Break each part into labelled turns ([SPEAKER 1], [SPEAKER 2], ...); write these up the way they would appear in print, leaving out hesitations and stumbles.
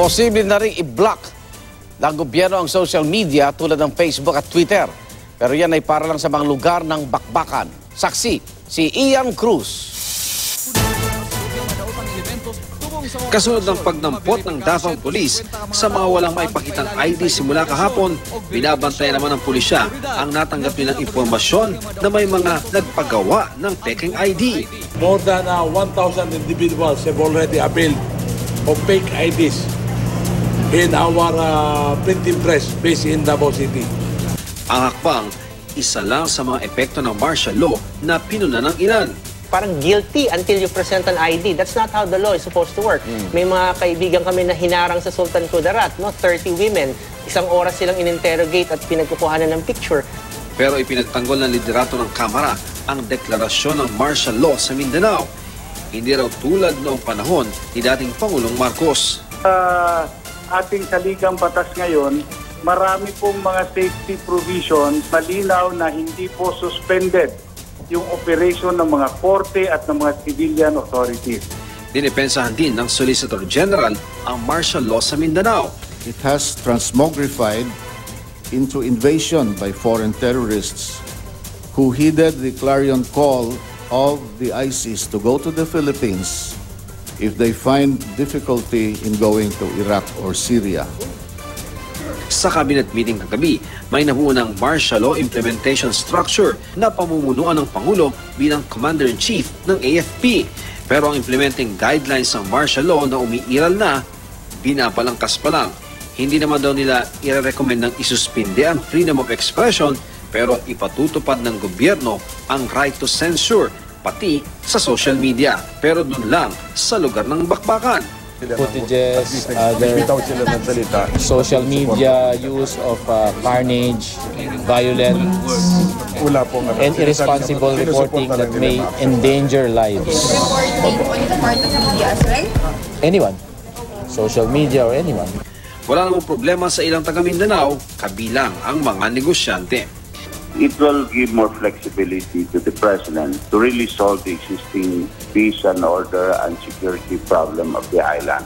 [SPEAKER 1] Posible na rin i-block ng gobyerno ang social media tulad ng Facebook at Twitter. Pero yan ay para lang sa mga lugar ng bakbakan. Saksi, si Ian Cruz.
[SPEAKER 2] Kasunod ng pagdampot ng Davao Police sa mga walang maipakitang ID simula kahapon, binabantayan naman ng pulisya ang natanggap nilang impormasyon na may mga nagpagawa ng peking ID.
[SPEAKER 3] More than 1,000 individuals have already availed of fake IDs in our printing press based in Davao City.
[SPEAKER 2] Ang hakbang, isa lang sa mga epekto ng martial law na pinuna ng ilan.
[SPEAKER 4] Parang guilty until you present an ID. That's not how the law is supposed to work. May mga kaibigan kami na hinarang sa Sultan Kudarat, no? 30 women. Isang oras silang in-interrogate at pinagkukuhanan ng picture.
[SPEAKER 2] Pero ipinagtanggol ng liderato ng Kamara ang deklarasyon ng martial law sa Mindanao. Hindi raw tulad noong panahon ni dating Pangulong Marcos.
[SPEAKER 5] Ating saligang batas ngayon, marami pong mga safety provisions, malinaw na hindi po suspended yung operation ng mga korte at ng mga civilian authorities.
[SPEAKER 2] Dinipensahan din ng Solicitor General ang martial law sa Mindanao.
[SPEAKER 6] It has transmogrified into invasion by foreign terrorists who heeded the clarion call of the ISIS to go to the Philippines if they find difficulty in going to Iraq or Syria.
[SPEAKER 2] Sa cabinet meeting kagabi, may nabuo ng martial law implementation structure na pamumunuan ng Pangulo bilang Commander-in-Chief ng AFP. Pero ang implementing guidelines ng martial law na umiiral na, binapalangkas pa lang. Hindi naman daw nila i-recommend ng isuspinde ang freedom of expression, pero ipatutupad ng gobyerno ang right to censure, pati sa social media. Pero doon lang sa lugar ng bakbakan.
[SPEAKER 7] Footages, other social media use of carnage, violence, and irresponsible reporting that may endanger lives. Anyone, social media or anyone.
[SPEAKER 2] Wala namang problema sa ilang taga Mindanao, kabilang ang mga negosyante.
[SPEAKER 8] It will give more flexibility to the President to really solve the existing peace and order and security problem of the island.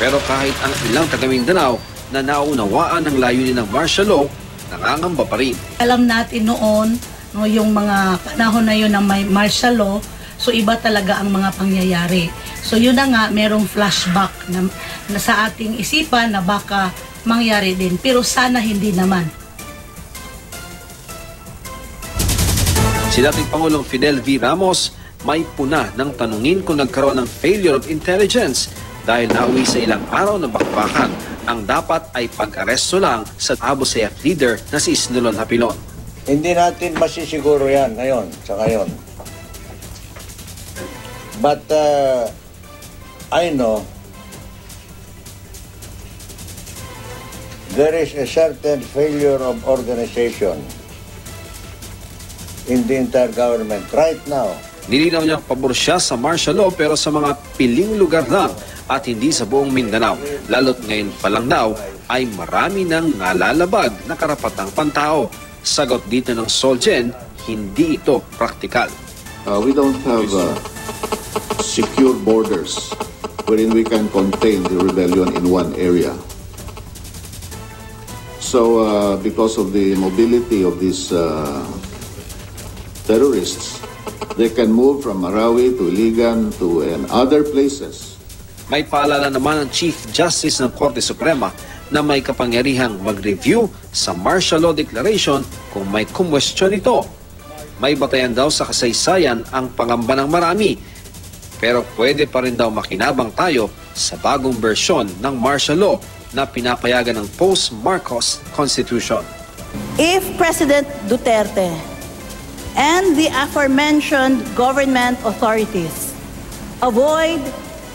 [SPEAKER 2] Pero kahit ang ilang taga Mindanao na naunawaan ng layunin ng martial law, nangangamba pa rin.
[SPEAKER 9] Alam natin noon, no, yung mga panahon na yun ng may martial law, so iba talaga ang mga pangyayari. So yun na nga, merong flashback na sa ating isipan na baka mangyari din. Pero sana hindi naman.
[SPEAKER 2] Si dating Pangulong Fidel V. Ramos may puna ng tanungin kung nagkaroon ng failure of intelligence dahil nauwi sa ilang araw na bakbakan. Ang dapat ay pag-aresto lang sa Abu Sayyaf leader na si Isnulon Hapilon.
[SPEAKER 10] Hindi natin masisiguro yan ngayon sa ngayon. But I know there is a certain failure of organization in the entire government right now.
[SPEAKER 2] Nilinaw niya pabor siya sa martial law pero sa mga piling lugar lang at hindi sa buong Mindanao. Lalo't ngayon pa lang daw ay marami nang nalalabag na karapatang pantao. Sagot dito ng Solgen, hindi ito praktikal.
[SPEAKER 6] We don't have secure borders wherein we can contain the rebellion in one area. So because of the mobility of these terrorists, they can move from Marawi to Iligan to other places.
[SPEAKER 2] May paalala naman ang Chief Justice ng Korte Suprema na may kapangyarihang mag-review sa martial law declaration kung may kumwestiyon ito. May batayan daw sa kasaysayan ang pangamba ng marami, pero pwede pa rin daw makinabang tayo sa bagong bersyon ng martial law na pinapayagan ng post-Marcos Constitution.
[SPEAKER 11] If President Duterte and the aforementioned government authorities avoid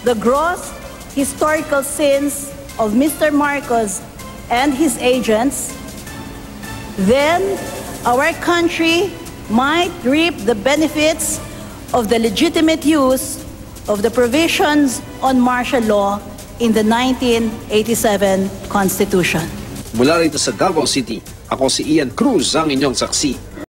[SPEAKER 11] the gross historical sins of Mr. Marcos and his agents, then our country might reap the benefits of the legitimate use of the provisions on martial law in the 1987 Constitution.
[SPEAKER 2] Mula rito sa Davao City, ako si Ian Cruz, ang inyong saksi.